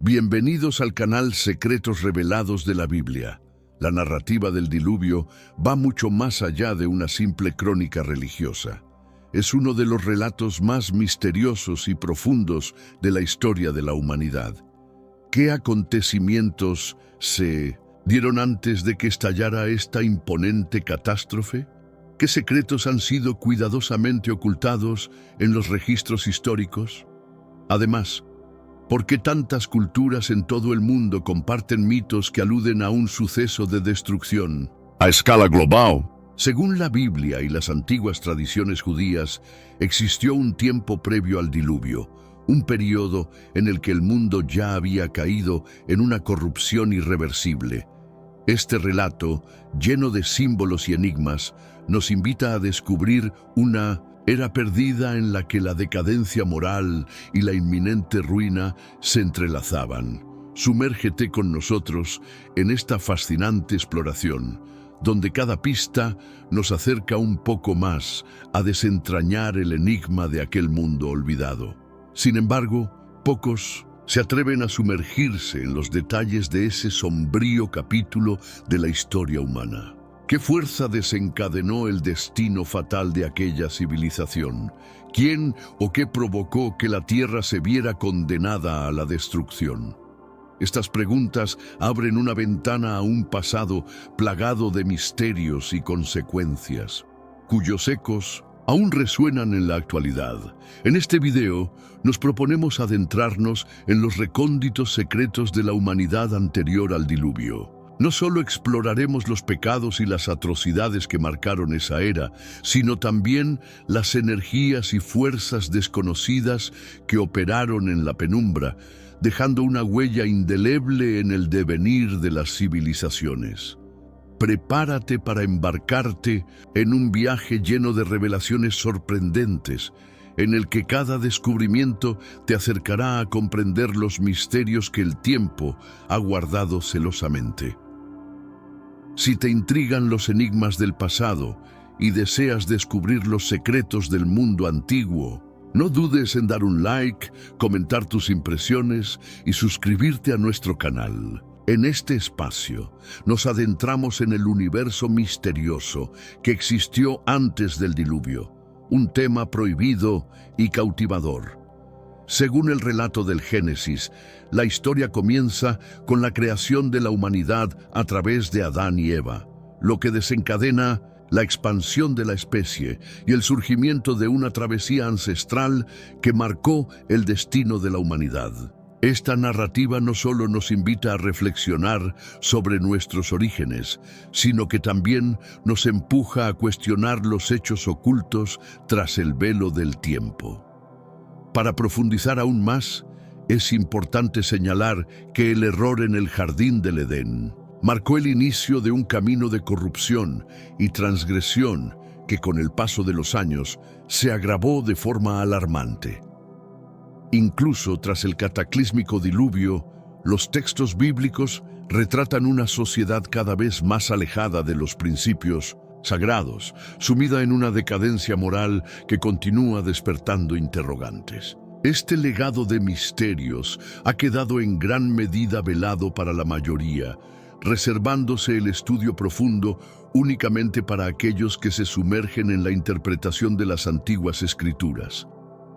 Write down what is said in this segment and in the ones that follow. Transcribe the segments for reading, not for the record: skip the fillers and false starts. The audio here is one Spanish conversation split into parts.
Bienvenidos al canal Secretos Revelados de la Biblia. La narrativa del diluvio va mucho más allá de una simple crónica religiosa. Es uno de los relatos más misteriosos y profundos de la historia de la humanidad. ¿Qué acontecimientos se dieron antes de que estallara esta imponente catástrofe? ¿Qué secretos han sido cuidadosamente ocultados en los registros históricos? Además, ¿por qué tantas culturas en todo el mundo comparten mitos que aluden a un suceso de destrucción a escala global? Según la Biblia y las antiguas tradiciones judías, existió un tiempo previo al diluvio, un periodo en el que el mundo ya había caído en una corrupción irreversible. Este relato, lleno de símbolos y enigmas, nos invita a descubrir una era perdida en la que la decadencia moral y la inminente ruina se entrelazaban. Sumérgete con nosotros en esta fascinante exploración, donde cada pista nos acerca un poco más a desentrañar el enigma de aquel mundo olvidado. Sin embargo, pocos se atreven a sumergirse en los detalles de ese sombrío capítulo de la historia humana. ¿Qué fuerza desencadenó el destino fatal de aquella civilización? ¿Quién o qué provocó que la Tierra se viera condenada a la destrucción? Estas preguntas abren una ventana a un pasado plagado de misterios y consecuencias, cuyos ecos aún resuenan en la actualidad. En este video nos proponemos adentrarnos en los recónditos secretos de la humanidad anterior al diluvio. No solo exploraremos los pecados y las atrocidades que marcaron esa era, sino también las energías y fuerzas desconocidas que operaron en la penumbra, dejando una huella indeleble en el devenir de las civilizaciones. Prepárate para embarcarte en un viaje lleno de revelaciones sorprendentes, en el que cada descubrimiento te acercará a comprender los misterios que el tiempo ha guardado celosamente. Si te intrigan los enigmas del pasado y deseas descubrir los secretos del mundo antiguo, no dudes en dar un like, comentar tus impresiones y suscribirte a nuestro canal. En este espacio nos adentramos en el universo misterioso que existió antes del diluvio, un tema prohibido y cautivador. Según el relato del Génesis, la historia comienza con la creación de la humanidad a través de Adán y Eva, lo que desencadena la expansión de la especie y el surgimiento de una travesía ancestral que marcó el destino de la humanidad. Esta narrativa no solo nos invita a reflexionar sobre nuestros orígenes, sino que también nos empuja a cuestionar los hechos ocultos tras el velo del tiempo. Para profundizar aún más, es importante señalar que el error en el jardín del Edén marcó el inicio de un camino de corrupción y transgresión que con el paso de los años se agravó de forma alarmante. Incluso tras el cataclísmico diluvio, los textos bíblicos retratan una sociedad cada vez más alejada de los principios sagrados, sumida en una decadencia moral que continúa despertando interrogantes. Este legado de misterios ha quedado en gran medida velado para la mayoría, reservándose el estudio profundo únicamente para aquellos que se sumergen en la interpretación de las antiguas escrituras.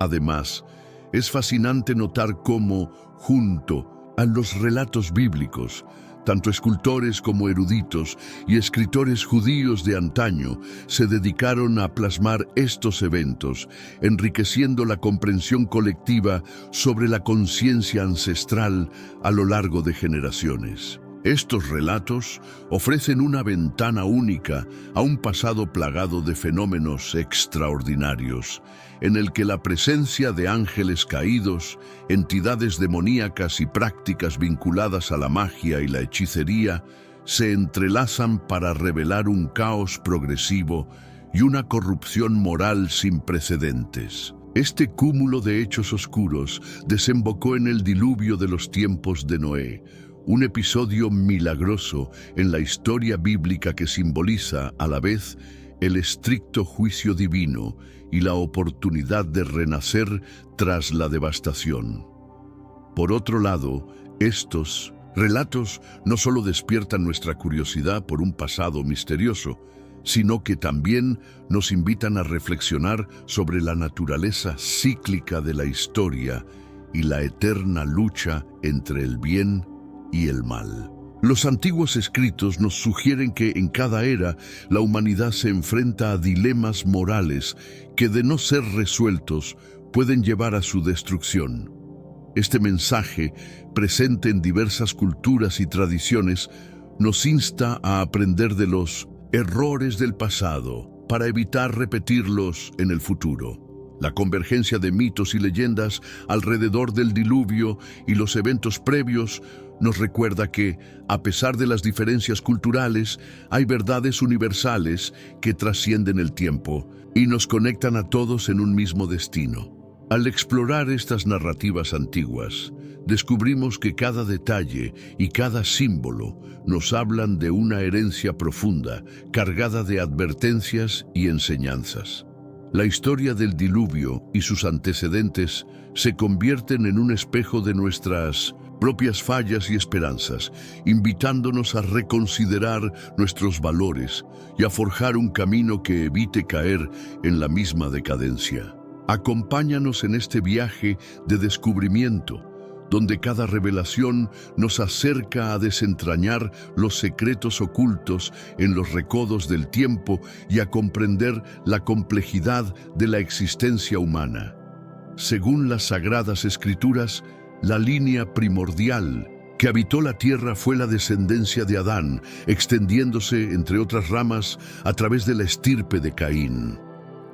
Además, es fascinante notar cómo, junto a los relatos bíblicos, tanto escultores como eruditos y escritores judíos de antaño se dedicaron a plasmar estos eventos, enriqueciendo la comprensión colectiva sobre la conciencia ancestral a lo largo de generaciones. Estos relatos ofrecen una ventana única a un pasado plagado de fenómenos extraordinarios, en el que la presencia de ángeles caídos, entidades demoníacas y prácticas vinculadas a la magia y la hechicería se entrelazan para revelar un caos progresivo y una corrupción moral sin precedentes. Este cúmulo de hechos oscuros desembocó en el diluvio de los tiempos de Noé, un episodio milagroso en la historia bíblica que simboliza, a la vez, el estricto juicio divino y la oportunidad de renacer tras la devastación. Por otro lado, Estos relatos no solo despiertan nuestra curiosidad por un pasado misterioso, sino que también nos invitan a reflexionar sobre la naturaleza cíclica de la historia y la eterna lucha entre el bien y el mal. Los antiguos escritos nos sugieren que en cada era la humanidad se enfrenta a dilemas morales que, de no ser resueltos, pueden llevar a su destrucción. Este mensaje, presente en diversas culturas y tradiciones, nos insta a aprender de los errores del pasado para evitar repetirlos en el futuro. La convergencia de mitos y leyendas alrededor del diluvio y los eventos previos nos recuerda que, a pesar de las diferencias culturales, hay verdades universales que trascienden el tiempo y nos conectan a todos en un mismo destino. Al explorar estas narrativas antiguas, descubrimos que cada detalle y cada símbolo nos hablan de una herencia profunda, cargada de advertencias y enseñanzas. La historia del diluvio y sus antecedentes se convierten en un espejo de nuestras propias fallas y esperanzas, invitándonos a reconsiderar nuestros valores y a forjar un camino que evite caer en la misma decadencia. Acompáñanos en este viaje de descubrimiento, donde cada revelación nos acerca a desentrañar los secretos ocultos en los recodos del tiempo y a comprender la complejidad de la existencia humana. Según las Sagradas Escrituras, la línea primordial que habitó la tierra fue la descendencia de Adán, extendiéndose, entre otras ramas, a través de la estirpe de Caín.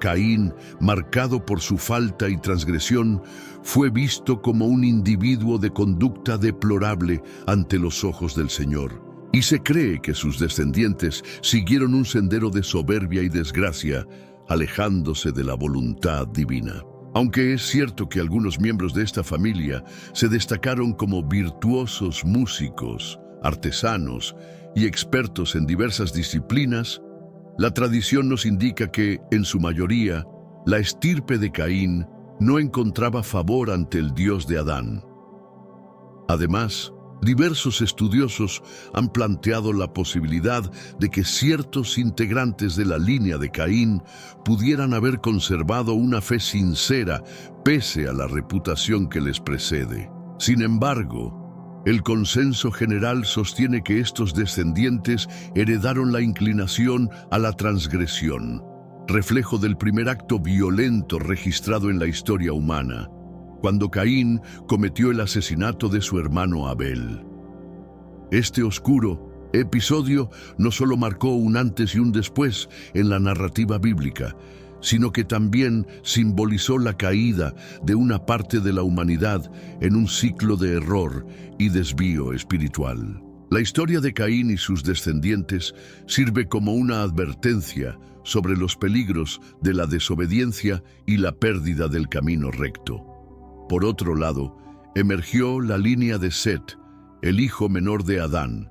Caín, marcado por su falta y transgresión, fue visto como un individuo de conducta deplorable ante los ojos del Señor. Y se cree que sus descendientes siguieron un sendero de soberbia y desgracia, alejándose de la voluntad divina. Aunque es cierto que algunos miembros de esta familia se destacaron como virtuosos músicos, artesanos y expertos en diversas disciplinas, la tradición nos indica que, en su mayoría, la estirpe de Caín no encontraba favor ante el Dios de Adán. Además, diversos estudiosos han planteado la posibilidad de que ciertos integrantes de la línea de Caín pudieran haber conservado una fe sincera pese a la reputación que les precede. Sin embargo, el consenso general sostiene que estos descendientes heredaron la inclinación a la transgresión, reflejo del primer acto violento registrado en la historia humana, cuando Caín cometió el asesinato de su hermano Abel. Este oscuro episodio no solo marcó un antes y un después en la narrativa bíblica, sino que también simbolizó la caída de una parte de la humanidad en un ciclo de error y desvío espiritual. La historia de Caín y sus descendientes sirve como una advertencia sobre los peligros de la desobediencia y la pérdida del camino recto. Por otro lado, emergió la línea de Set, el hijo menor de Adán,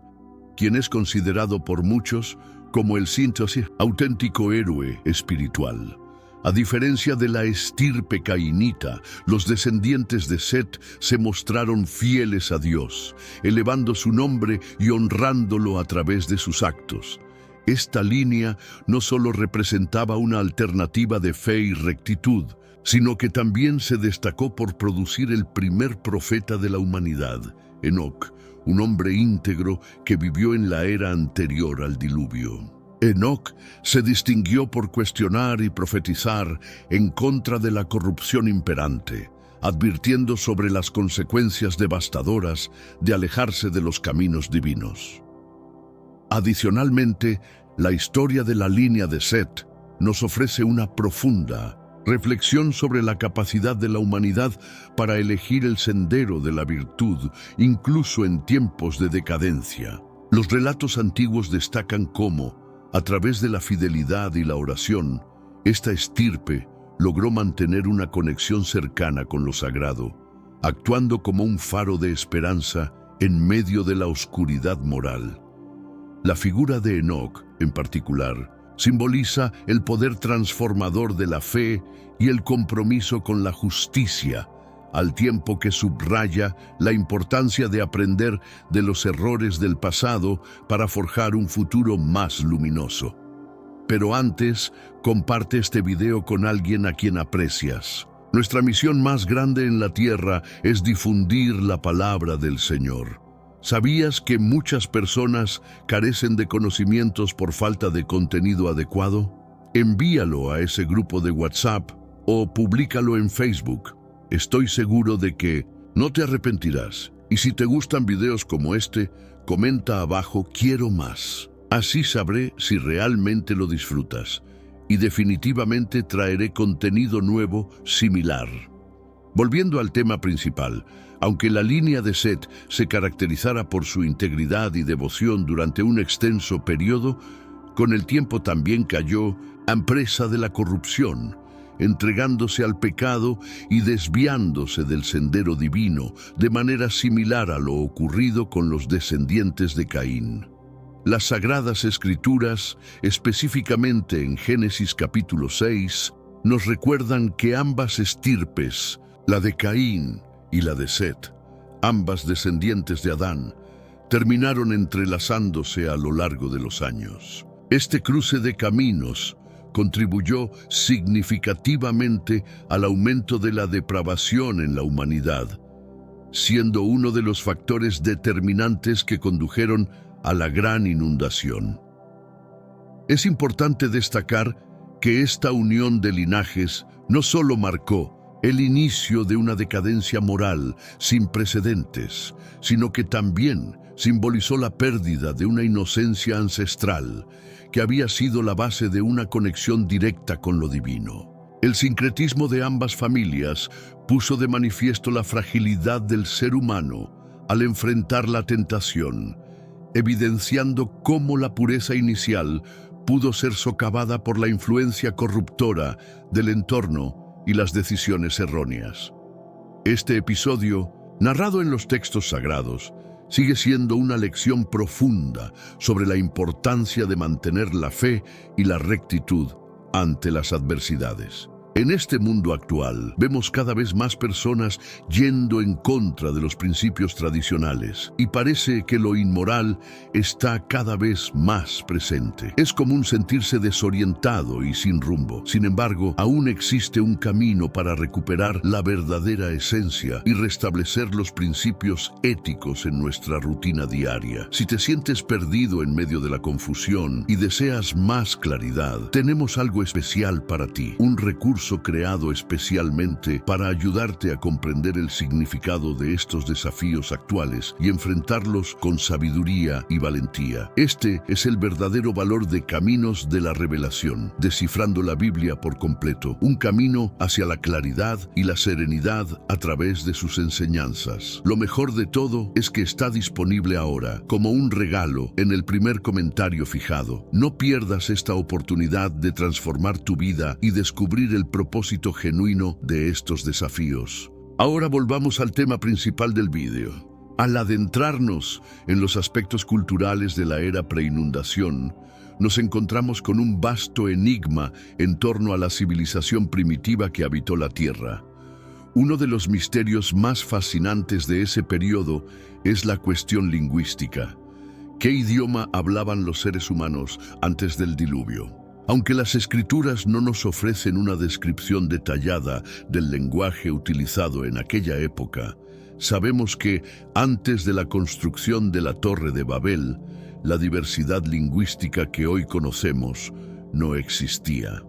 quien es considerado por muchos como el síntesis auténtico héroe espiritual. A diferencia de la estirpe cainita, los descendientes de Set se mostraron fieles a Dios, elevando su nombre y honrándolo a través de sus actos. Esta línea no solo representaba una alternativa de fe y rectitud, sino que también se destacó por producir el primer profeta de la humanidad, Enoc, un hombre íntegro que vivió en la era anterior al diluvio. Enoc se distinguió por cuestionar y profetizar en contra de la corrupción imperante, advirtiendo sobre las consecuencias devastadoras de alejarse de los caminos divinos. Adicionalmente, la historia de la línea de Set nos ofrece una profunda reflexión sobre la capacidad de la humanidad para elegir el sendero de la virtud, incluso en tiempos de decadencia. Los relatos antiguos destacan cómo, a través de la fidelidad y la oración, esta estirpe logró mantener una conexión cercana con lo sagrado, actuando como un faro de esperanza en medio de la oscuridad moral. La figura de Enoc, en particular, simboliza el poder transformador de la fe y el compromiso con la justicia, al tiempo que subraya la importancia de aprender de los errores del pasado para forjar un futuro más luminoso. Pero antes, comparte este video con alguien a quien aprecias. Nuestra misión más grande en la tierra es difundir la palabra del Señor. ¿Sabías que muchas personas carecen de conocimientos por falta de contenido adecuado? Envíalo a ese grupo de WhatsApp o públicalo en Facebook. Estoy seguro de que no te arrepentirás. Y si te gustan videos como este, comenta abajo "quiero más". Así sabré si realmente lo disfrutas. Y definitivamente traeré contenido nuevo similar. Volviendo al tema principal, aunque la línea de Set se caracterizara por su integridad y devoción durante un extenso periodo, con el tiempo también cayó a presa de la corrupción, entregándose al pecado y desviándose del sendero divino, de manera similar a lo ocurrido con los descendientes de Caín. Las Sagradas Escrituras, específicamente en Génesis capítulo 6, nos recuerdan que ambas estirpes, la de Caín y la de Set, ambas descendientes de Adán, terminaron entrelazándose a lo largo de los años. Este cruce de caminos contribuyó significativamente al aumento de la depravación en la humanidad, siendo uno de los factores determinantes que condujeron a la gran inundación. Es importante destacar que esta unión de linajes no solo marcó el inicio de una decadencia moral sin precedentes, sino que también simbolizó la pérdida de una inocencia ancestral que había sido la base de una conexión directa con lo divino. El sincretismo de ambas familias puso de manifiesto la fragilidad del ser humano al enfrentar la tentación, evidenciando cómo la pureza inicial pudo ser socavada por la influencia corruptora del entorno y las decisiones erróneas. Este episodio, narrado en los textos sagrados, sigue siendo una lección profunda sobre la importancia de mantener la fe y la rectitud ante las adversidades. En este mundo actual, vemos cada vez más personas yendo en contra de los principios tradicionales y parece que lo inmoral está cada vez más presente. Es común sentirse desorientado y sin rumbo. Sin embargo, aún existe un camino para recuperar la verdadera esencia y restablecer los principios éticos en nuestra rutina diaria. Si te sientes perdido en medio de la confusión y deseas más claridad, tenemos algo especial para ti, un recurso creado especialmente para ayudarte a comprender el significado de estos desafíos actuales y enfrentarlos con sabiduría y valentía. Este es el verdadero valor de Caminos de la Revelación, descifrando la Biblia por completo, un camino hacia la claridad y la serenidad a través de sus enseñanzas. Lo mejor de todo es que está disponible ahora, como un regalo, en el primer comentario fijado. No pierdas esta oportunidad de transformar tu vida y descubrir el propósito genuino de estos desafíos. Ahora volvamos al tema principal del vídeo. Al adentrarnos en los aspectos culturales de la era preinundación, nos encontramos con un vasto enigma en torno a la civilización primitiva que habitó la Tierra. Uno de los misterios más fascinantes de ese periodo es la cuestión lingüística. ¿Qué idioma hablaban los seres humanos antes del diluvio? Aunque las Escrituras no nos ofrecen una descripción detallada del lenguaje utilizado en aquella época, sabemos que, antes de la construcción de la Torre de Babel, la diversidad lingüística que hoy conocemos no existía.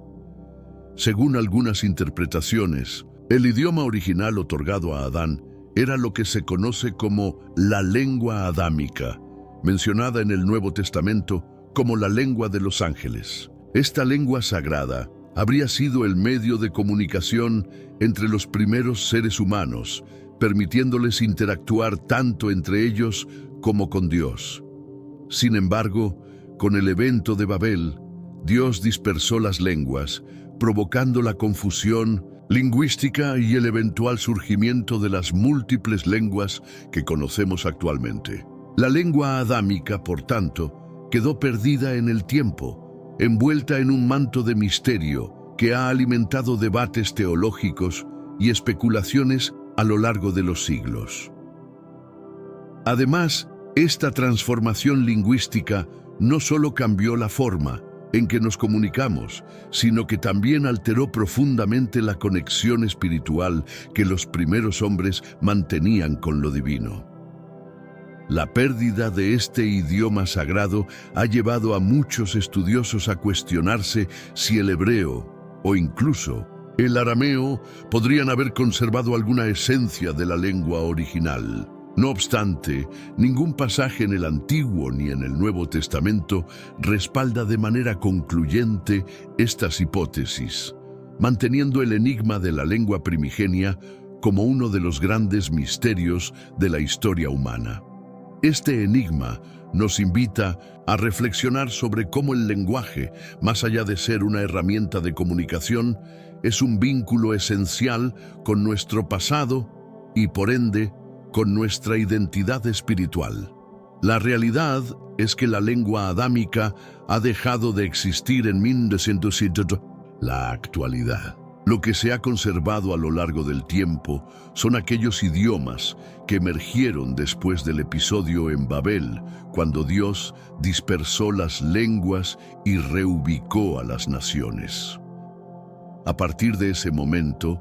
Según algunas interpretaciones, el idioma original otorgado a Adán era lo que se conoce como la lengua adámica, mencionada en el Nuevo Testamento como la lengua de los ángeles. Esta lengua sagrada habría sido el medio de comunicación entre los primeros seres humanos, permitiéndoles interactuar tanto entre ellos como con Dios. Sin embargo, con el evento de Babel, Dios dispersó las lenguas, provocando la confusión lingüística y el eventual surgimiento de las múltiples lenguas que conocemos actualmente. La lengua adámica, por tanto, quedó perdida en el tiempo, envuelta en un manto de misterio que ha alimentado debates teológicos y especulaciones a lo largo de los siglos. Además, esta transformación lingüística no solo cambió la forma en que nos comunicamos, sino que también alteró profundamente la conexión espiritual que los primeros hombres mantenían con lo divino. La pérdida de este idioma sagrado ha llevado a muchos estudiosos a cuestionarse si el hebreo o incluso el arameo podrían haber conservado alguna esencia de la lengua original. No obstante, ningún pasaje en el Antiguo ni en el Nuevo Testamento respalda de manera concluyente estas hipótesis, manteniendo el enigma de la lengua primigenia como uno de los grandes misterios de la historia humana. Este enigma nos invita a reflexionar sobre cómo el lenguaje, más allá de ser una herramienta de comunicación, es un vínculo esencial con nuestro pasado y, por ende, con nuestra identidad espiritual. La realidad es que la lengua adámica ha dejado de existir en 1970. La actualidad. Lo que se ha conservado a lo largo del tiempo son aquellos idiomas que emergieron después del episodio en Babel, cuando Dios dispersó las lenguas y reubicó a las naciones. A partir de ese momento,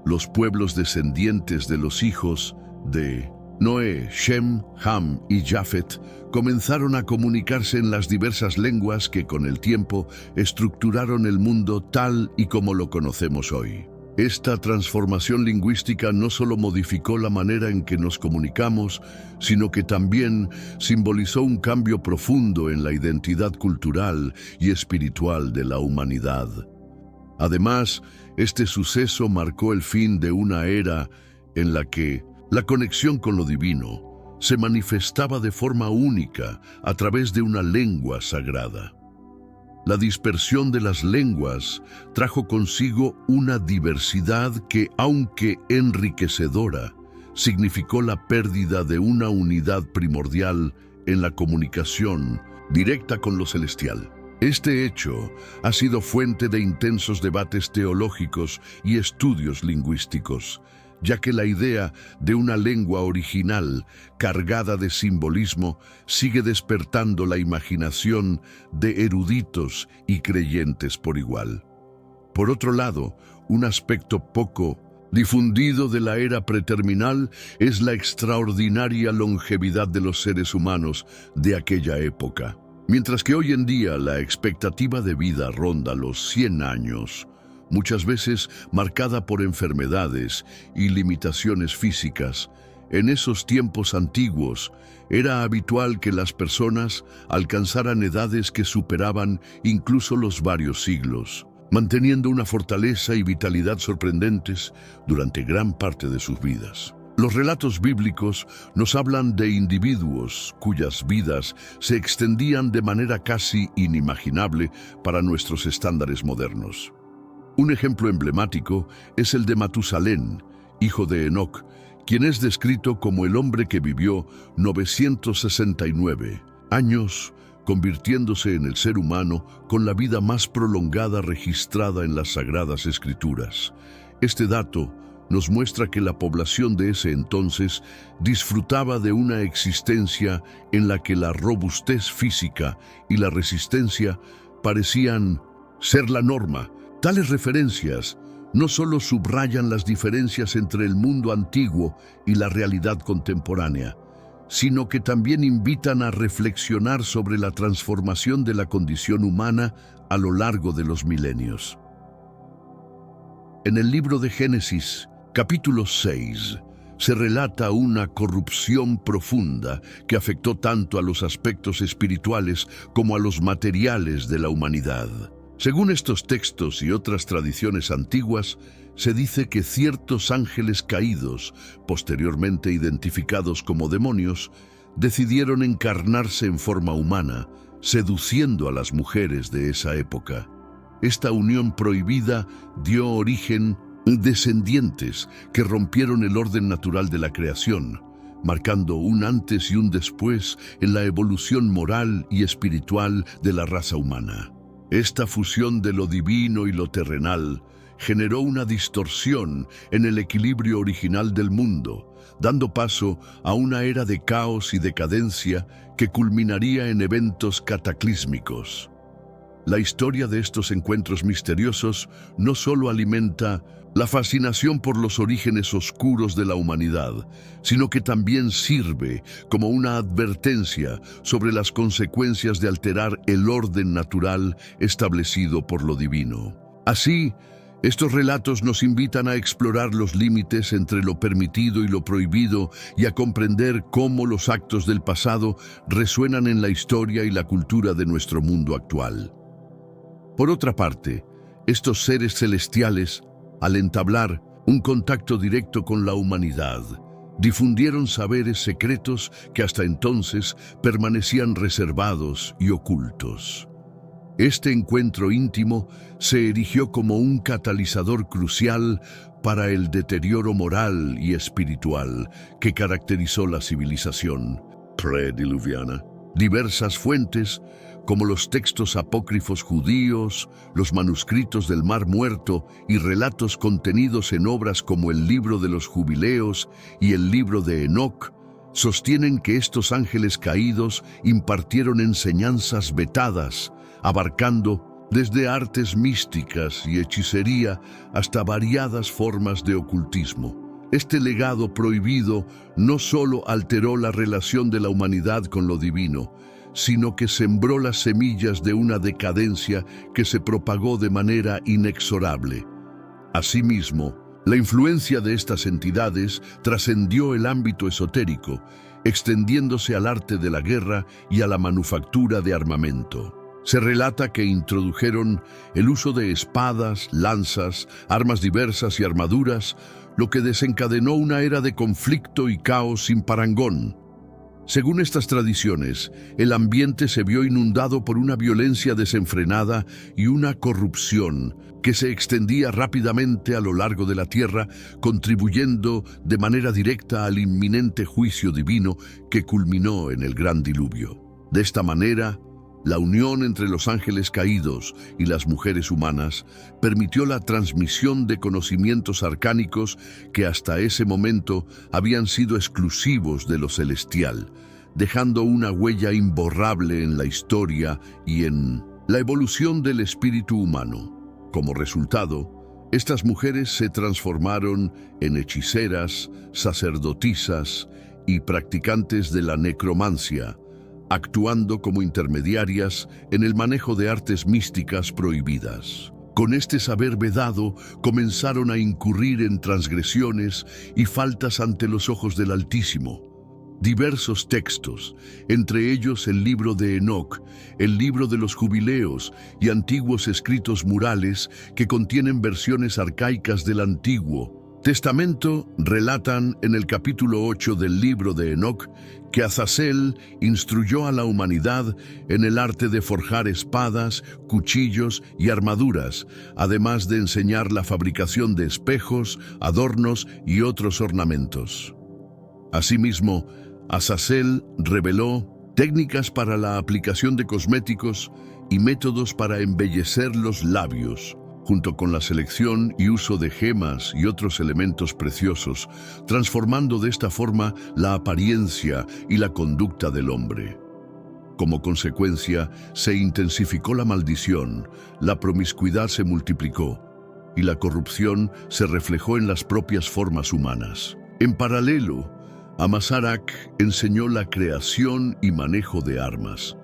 los pueblos descendientes de los hijos de Noé, Shem, Ham y Jafet comenzaron a comunicarse en las diversas lenguas que con el tiempo estructuraron el mundo tal y como lo conocemos hoy. Esta transformación lingüística no solo modificó la manera en que nos comunicamos, sino que también simbolizó un cambio profundo en la identidad cultural y espiritual de la humanidad. Además, este suceso marcó el fin de una era en la que la conexión con lo divino se manifestaba de forma única a través de una lengua sagrada. La dispersión de las lenguas trajo consigo una diversidad que, aunque enriquecedora, significó la pérdida de una unidad primordial en la comunicación directa con lo celestial. Este hecho ha sido fuente de intensos debates teológicos y estudios lingüísticos, ya que la idea de una lengua original cargada de simbolismo sigue despertando la imaginación de eruditos y creyentes por igual. Por otro lado, un aspecto poco difundido de la era preterminal es la extraordinaria longevidad de los seres humanos de aquella época. Mientras que hoy en día la expectativa de vida ronda los 100 años, muchas veces marcada por enfermedades y limitaciones físicas, en esos tiempos antiguos era habitual que las personas alcanzaran edades que superaban incluso los varios siglos, manteniendo una fortaleza y vitalidad sorprendentes durante gran parte de sus vidas. Los relatos bíblicos nos hablan de individuos cuyas vidas se extendían de manera casi inimaginable para nuestros estándares modernos. Un ejemplo emblemático es el de Matusalén, hijo de Enoc, quien es descrito como el hombre que vivió 969 años, convirtiéndose en el ser humano con la vida más prolongada registrada en las Sagradas Escrituras. Este dato nos muestra que la población de ese entonces disfrutaba de una existencia en la que la robustez física y la resistencia parecían ser la norma. Tales referencias no solo subrayan las diferencias entre el mundo antiguo y la realidad contemporánea, sino que también invitan a reflexionar sobre la transformación de la condición humana a lo largo de los milenios. En el libro de Génesis, capítulo 6, se relata una corrupción profunda que afectó tanto a los aspectos espirituales como a los materiales de la humanidad. Según estos textos y otras tradiciones antiguas, se dice que ciertos ángeles caídos, posteriormente identificados como demonios, decidieron encarnarse en forma humana, seduciendo a las mujeres de esa época. Esta unión prohibida dio origen a descendientes que rompieron el orden natural de la creación, marcando un antes y un después en la evolución moral y espiritual de la raza humana. Esta fusión de lo divino y lo terrenal generó una distorsión en el equilibrio original del mundo, dando paso a una era de caos y decadencia que culminaría en eventos cataclísmicos. La historia de estos encuentros misteriosos no solo alimenta la fascinación por los orígenes oscuros de la humanidad, sino que también sirve como una advertencia sobre las consecuencias de alterar el orden natural establecido por lo divino. Así, estos relatos nos invitan a explorar los límites entre lo permitido y lo prohibido y a comprender cómo los actos del pasado resuenan en la historia y la cultura de nuestro mundo actual. Por otra parte, estos seres celestiales, al entablar un contacto directo con la humanidad, difundieron saberes secretos que hasta entonces permanecían reservados y ocultos. Este encuentro íntimo se erigió como un catalizador crucial para el deterioro moral y espiritual que caracterizó la civilización prediluviana. Diversas fuentes, como los textos apócrifos judíos, los manuscritos del Mar Muerto y relatos contenidos en obras como el Libro de los Jubileos y el Libro de Enoc, sostienen que estos ángeles caídos impartieron enseñanzas vetadas, abarcando desde artes místicas y hechicería hasta variadas formas de ocultismo. Este legado prohibido no solo alteró la relación de la humanidad con lo divino, sino que sembró las semillas de una decadencia que se propagó de manera inexorable. Asimismo, la influencia de estas entidades trascendió el ámbito esotérico, extendiéndose al arte de la guerra y a la manufactura de armamento. Se relata que introdujeron el uso de espadas, lanzas, armas diversas y armaduras, lo que desencadenó una era de conflicto y caos sin parangón. Según estas tradiciones, el ambiente se vio inundado por una violencia desenfrenada y una corrupción que se extendía rápidamente a lo largo de la tierra, contribuyendo de manera directa al inminente juicio divino que culminó en el gran diluvio. De esta manera, la unión entre los ángeles caídos y las mujeres humanas permitió la transmisión de conocimientos arcánicos que hasta ese momento habían sido exclusivos de lo celestial, dejando una huella imborrable en la historia y en la evolución del espíritu humano. Como resultado, estas mujeres se transformaron en hechiceras, sacerdotisas y practicantes de la necromancia, actuando como intermediarias en el manejo de artes místicas prohibidas. Con este saber vedado, comenzaron a incurrir en transgresiones y faltas ante los ojos del Altísimo. Diversos textos, entre ellos el Libro de Enoc, el Libro de los Jubileos y antiguos escritos murales que contienen versiones arcaicas del Antiguo Testamento, relatan en el capítulo 8 del Libro de Enoc que Azazel instruyó a la humanidad en el arte de forjar espadas, cuchillos y armaduras, además de enseñar la fabricación de espejos, adornos y otros ornamentos. Asimismo, Azazel reveló técnicas para la aplicación de cosméticos y métodos para embellecer los labios, junto con la selección y uso de gemas y otros elementos preciosos, transformando de esta forma la apariencia y la conducta del hombre. Como consecuencia, se intensificó la maldición, la promiscuidad se multiplicó y la corrupción se reflejó en las propias formas humanas. En paralelo, Amazarac enseñó la creación y manejo de armas,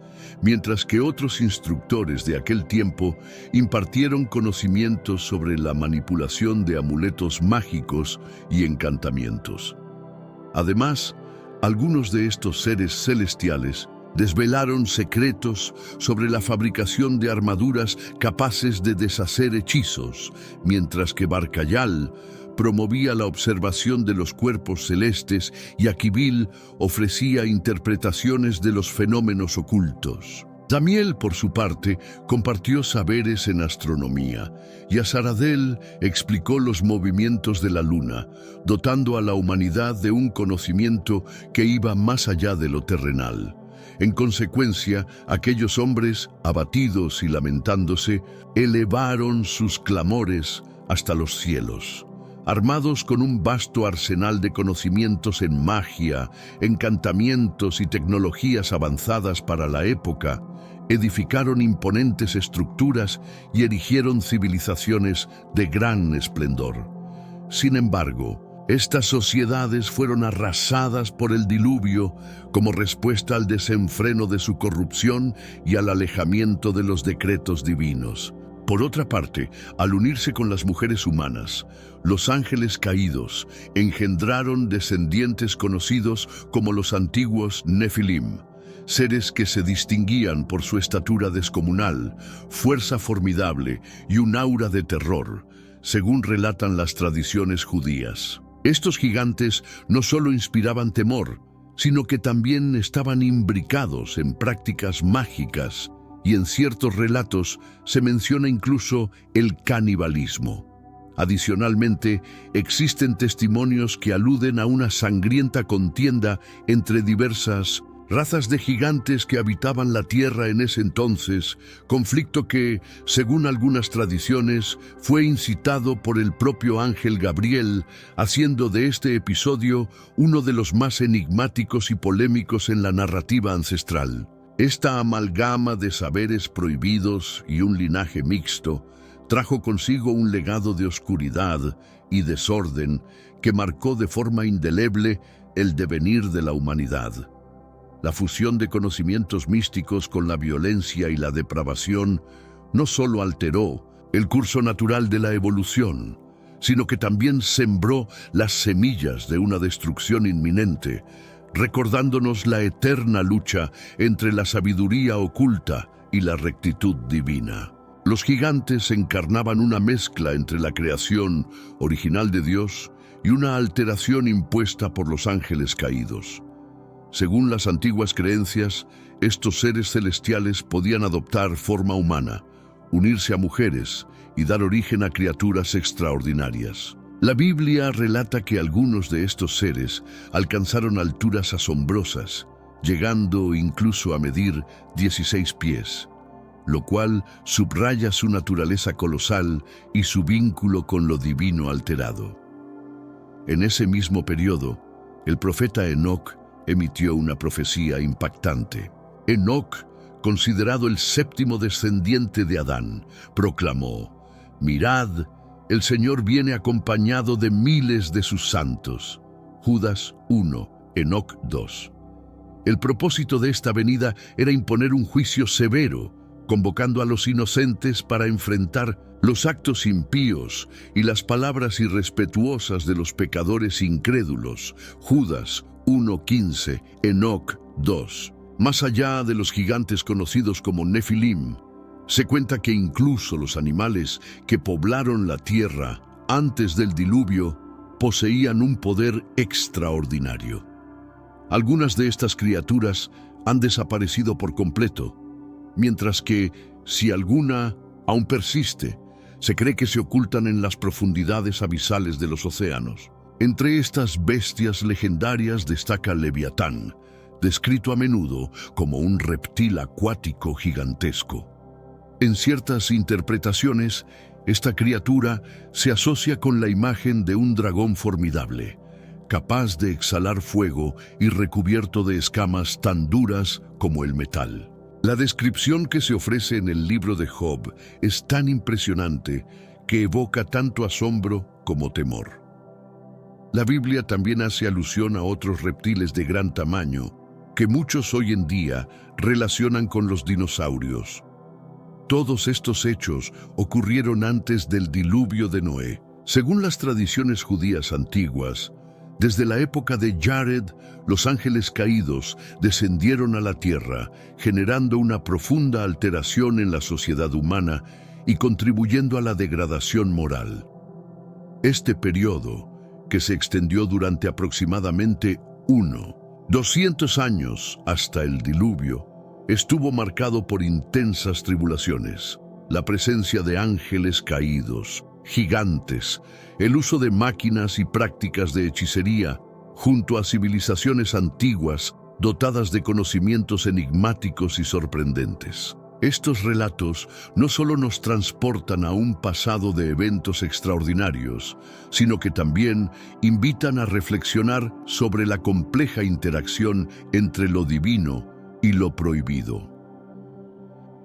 mientras que otros instructores de aquel tiempo impartieron conocimientos sobre la manipulación de amuletos mágicos y encantamientos. Además, algunos de estos seres celestiales desvelaron secretos sobre la fabricación de armaduras capaces de deshacer hechizos, mientras que Barcayal promovía la observación de los cuerpos celestes y Aquibil ofrecía interpretaciones de los fenómenos ocultos. Zamiel, por su parte, compartió saberes en astronomía, y Azaradel explicó los movimientos de la luna, dotando a la humanidad de un conocimiento que iba más allá de lo terrenal. En consecuencia, aquellos hombres, abatidos y lamentándose, elevaron sus clamores hasta los cielos. Armados con un vasto arsenal de conocimientos en magia, encantamientos y tecnologías avanzadas para la época, edificaron imponentes estructuras y erigieron civilizaciones de gran esplendor. Sin embargo, estas sociedades fueron arrasadas por el diluvio como respuesta al desenfreno de su corrupción y al alejamiento de los decretos divinos. Por otra parte, al unirse con las mujeres humanas, los ángeles caídos engendraron descendientes conocidos como los antiguos Nefilim, seres que se distinguían por su estatura descomunal, fuerza formidable y un aura de terror, según relatan las tradiciones judías. Estos gigantes no solo inspiraban temor, sino que también estaban imbricados en prácticas mágicas, y en ciertos relatos se menciona incluso el canibalismo. Adicionalmente, existen testimonios que aluden a una sangrienta contienda entre diversas razas de gigantes que habitaban la tierra en ese entonces, conflicto que, según algunas tradiciones, fue incitado por el propio ángel Gabriel, haciendo de este episodio uno de los más enigmáticos y polémicos en la narrativa ancestral. Esta amalgama de saberes prohibidos y un linaje mixto trajo consigo un legado de oscuridad y desorden que marcó de forma indeleble el devenir de la humanidad. La fusión de conocimientos místicos con la violencia y la depravación no solo alteró el curso natural de la evolución, sino que también sembró las semillas de una destrucción inminente, recordándonos la eterna lucha entre la sabiduría oculta y la rectitud divina. Los gigantes encarnaban una mezcla entre la creación original de Dios y una alteración impuesta por los ángeles caídos. Según las antiguas creencias, estos seres celestiales podían adoptar forma humana, unirse a mujeres y dar origen a criaturas extraordinarias. La Biblia relata que algunos de estos seres alcanzaron alturas asombrosas, llegando incluso a medir 16 pies, lo cual subraya su naturaleza colosal y su vínculo con lo divino alterado. En ese mismo periodo, el profeta Enoc emitió una profecía impactante. Enoc, considerado el séptimo descendiente de Adán, proclamó: «Mirad, el Señor viene acompañado de miles de sus santos». Judas 1, Enoc 2. El propósito de esta venida era imponer un juicio severo, convocando a los inocentes para enfrentar los actos impíos y las palabras irrespetuosas de los pecadores incrédulos. Judas 1:15, Enoc 2. Más allá de los gigantes conocidos como Nefilim, se cuenta que incluso los animales que poblaron la tierra antes del diluvio poseían un poder extraordinario. Algunas de estas criaturas han desaparecido por completo, mientras que, si alguna aún persiste, se cree que se ocultan en las profundidades abisales de los océanos. Entre estas bestias legendarias destaca Leviatán, descrito a menudo como un reptil acuático gigantesco. En ciertas interpretaciones, esta criatura se asocia con la imagen de un dragón formidable, capaz de exhalar fuego y recubierto de escamas tan duras como el metal. La descripción que se ofrece en el libro de Job es tan impresionante que evoca tanto asombro como temor. La Biblia también hace alusión a otros reptiles de gran tamaño que muchos hoy en día relacionan con los dinosaurios. Todos estos hechos ocurrieron antes del diluvio de Noé. Según las tradiciones judías antiguas, desde la época de Jared, los ángeles caídos descendieron a la tierra, generando una profunda alteración en la sociedad humana y contribuyendo a la degradación moral. Este periodo, que se extendió durante aproximadamente 200 años hasta el diluvio, estuvo marcado por intensas tribulaciones, la presencia de ángeles caídos, gigantes, el uso de máquinas y prácticas de hechicería, junto a civilizaciones antiguas dotadas de conocimientos enigmáticos y sorprendentes. Estos relatos no solo nos transportan a un pasado de eventos extraordinarios, sino que también invitan a reflexionar sobre la compleja interacción entre lo divino y lo prohibido.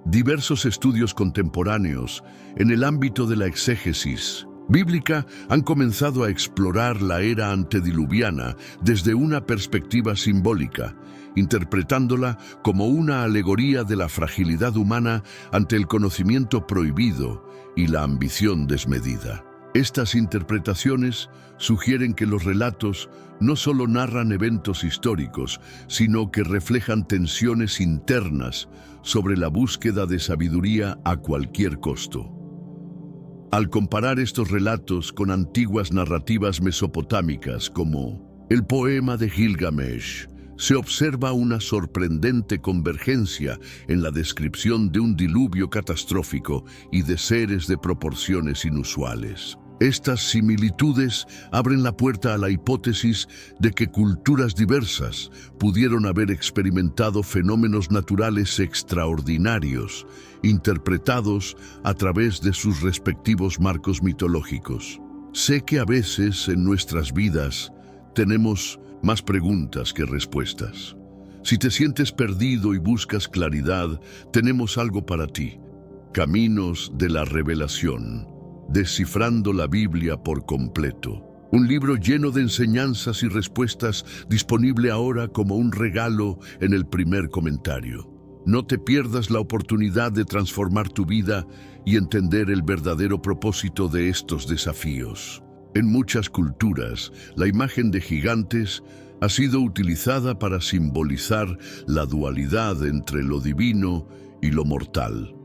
Diversos estudios contemporáneos en el ámbito de la exégesis bíblica han comenzado a explorar la era antediluviana desde una perspectiva simbólica, interpretándola como una alegoría de la fragilidad humana ante el conocimiento prohibido y la ambición desmedida. Estas interpretaciones sugieren que los relatos no solo narran eventos históricos, sino que reflejan tensiones internas sobre la búsqueda de sabiduría a cualquier costo. Al comparar estos relatos con antiguas narrativas mesopotámicas como el poema de Gilgamesh, se observa una sorprendente convergencia en la descripción de un diluvio catastrófico y de seres de proporciones inusuales. Estas similitudes abren la puerta a la hipótesis de que culturas diversas pudieron haber experimentado fenómenos naturales extraordinarios, interpretados a través de sus respectivos marcos mitológicos. Sé que a veces en nuestras vidas tenemos más preguntas que respuestas. Si te sientes perdido y buscas claridad, tenemos algo para ti. Caminos de la Revelación. Descifrando la Biblia por completo. Un libro lleno de enseñanzas y respuestas disponible ahora como un regalo en el primer comentario. No te pierdas la oportunidad de transformar tu vida y entender el verdadero propósito de estos desafíos. En muchas culturas, la imagen de gigantes ha sido utilizada para simbolizar la dualidad entre lo divino y lo mortal.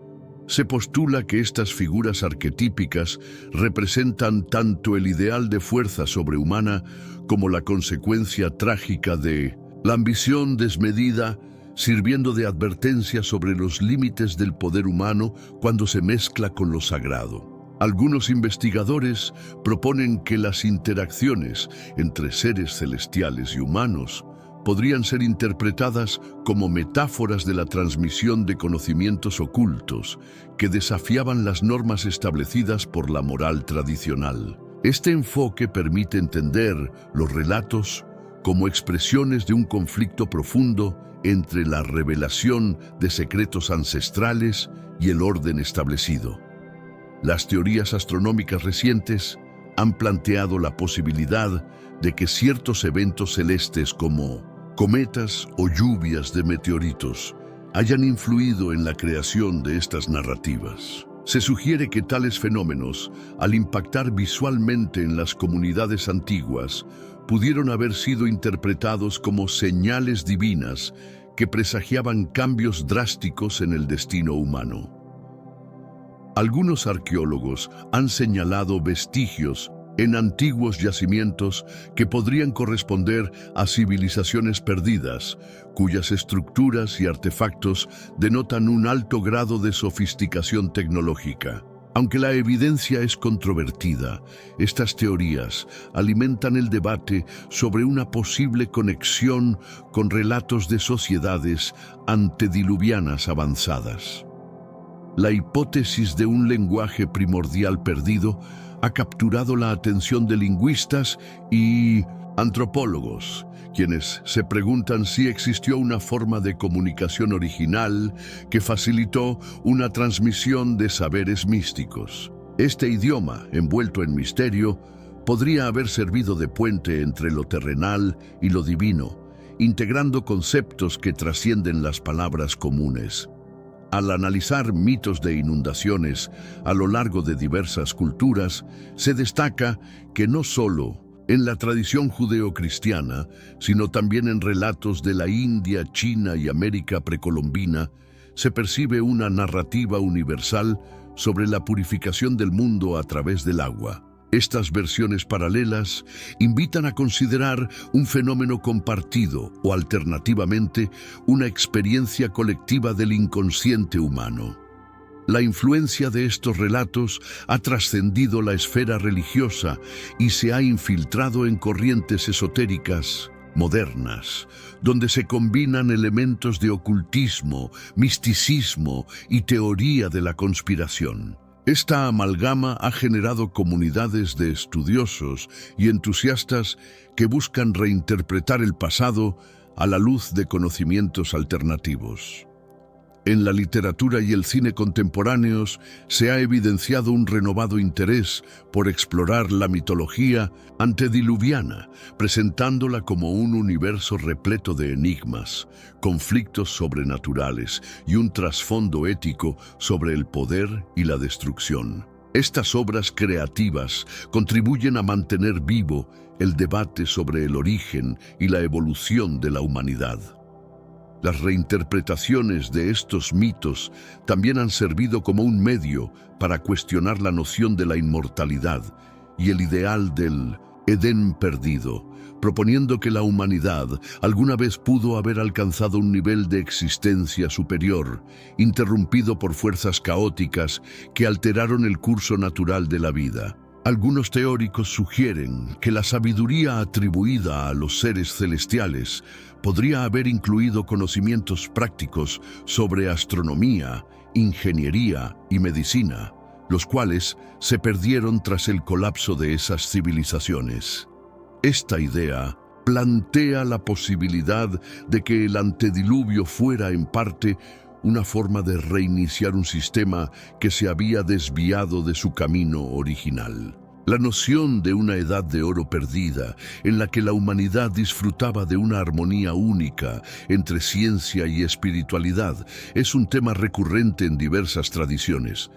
Se postula que estas figuras arquetípicas representan tanto el ideal de fuerza sobrehumana como la consecuencia trágica de la ambición desmedida, sirviendo de advertencia sobre los límites del poder humano cuando se mezcla con lo sagrado. Algunos investigadores proponen que las interacciones entre seres celestiales y humanos podrían ser interpretadas como metáforas de la transmisión de conocimientos ocultos que desafiaban las normas establecidas por la moral tradicional. Este enfoque permite entender los relatos como expresiones de un conflicto profundo entre la revelación de secretos ancestrales y el orden establecido. Las teorías astronómicas recientes han planteado la posibilidad de que ciertos eventos celestes como cometas o lluvias de meteoritos hayan influido en la creación de estas narrativas. Se sugiere que tales fenómenos, al impactar visualmente en las comunidades antiguas, pudieron haber sido interpretados como señales divinas que presagiaban cambios drásticos en el destino humano. Algunos arqueólogos han señalado vestigios en antiguos yacimientos que podrían corresponder a civilizaciones perdidas, cuyas estructuras y artefactos denotan un alto grado de sofisticación tecnológica. Aunque la evidencia es controvertida, estas teorías alimentan el debate sobre una posible conexión con relatos de sociedades antediluvianas avanzadas. La hipótesis de un lenguaje primordial perdido ha capturado la atención de lingüistas y antropólogos, quienes se preguntan si existió una forma de comunicación original que facilitó una transmisión de saberes místicos. Este idioma, envuelto en misterio, podría haber servido de puente entre lo terrenal y lo divino, integrando conceptos que trascienden las palabras comunes. Al analizar mitos de inundaciones a lo largo de diversas culturas, se destaca que no solo en la tradición judeocristiana, sino también en relatos de la India, China y América precolombina, se percibe una narrativa universal sobre la purificación del mundo a través del agua. Estas versiones paralelas invitan a considerar un fenómeno compartido o, alternativamente, una experiencia colectiva del inconsciente humano. La influencia de estos relatos ha trascendido la esfera religiosa y se ha infiltrado en corrientes esotéricas, modernas, donde se combinan elementos de ocultismo, misticismo y teoría de la conspiración. Esta amalgama ha generado comunidades de estudiosos y entusiastas que buscan reinterpretar el pasado a la luz de conocimientos alternativos. En la literatura y el cine contemporáneos se ha evidenciado un renovado interés por explorar la mitología antediluviana, presentándola como un universo repleto de enigmas, conflictos sobrenaturales y un trasfondo ético sobre el poder y la destrucción. Estas obras creativas contribuyen a mantener vivo el debate sobre el origen y la evolución de la humanidad. Las reinterpretaciones de estos mitos también han servido como un medio para cuestionar la noción de la inmortalidad y el ideal del Edén perdido, proponiendo que la humanidad alguna vez pudo haber alcanzado un nivel de existencia superior, interrumpido por fuerzas caóticas que alteraron el curso natural de la vida. Algunos teóricos sugieren que la sabiduría atribuida a los seres celestiales podría haber incluido conocimientos prácticos sobre astronomía, ingeniería y medicina, los cuales se perdieron tras el colapso de esas civilizaciones. Esta idea plantea la posibilidad de que el antediluvio fuera en parte una forma de reiniciar un sistema que se había desviado de su camino original. La noción de una edad de oro perdida, en la que la humanidad disfrutaba de una armonía única entre ciencia y espiritualidad, es un tema recurrente en diversas tradiciones.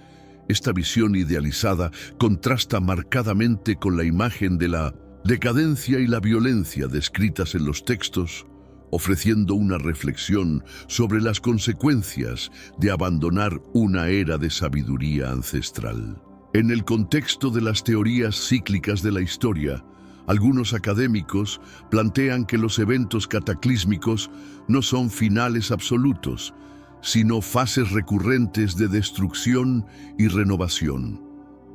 Esta visión idealizada contrasta marcadamente con la imagen de la decadencia y la violencia descritas en los textos, ofreciendo una reflexión sobre las consecuencias de abandonar una era de sabiduría ancestral. En el contexto de las teorías cíclicas de la historia, algunos académicos plantean que los eventos cataclísmicos no son finales absolutos, sino fases recurrentes de destrucción y renovación.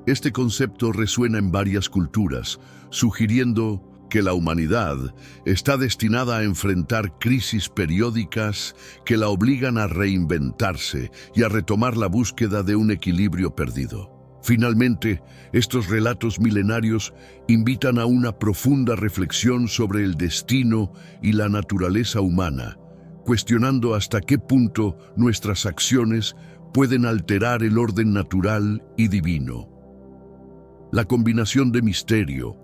Este concepto resuena en varias culturas, sugiriendo que la humanidad está destinada a enfrentar crisis periódicas que la obligan a reinventarse y a retomar la búsqueda de un equilibrio perdido. Finalmente, estos relatos milenarios invitan a una profunda reflexión sobre el destino y la naturaleza humana, cuestionando hasta qué punto nuestras acciones pueden alterar el orden natural y divino. La combinación de misterio,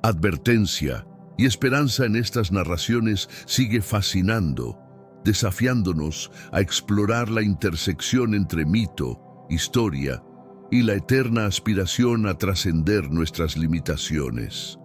advertencia y esperanza en estas narraciones sigue fascinando, desafiándonos a explorar la intersección entre mito, historia y la eterna aspiración a trascender nuestras limitaciones.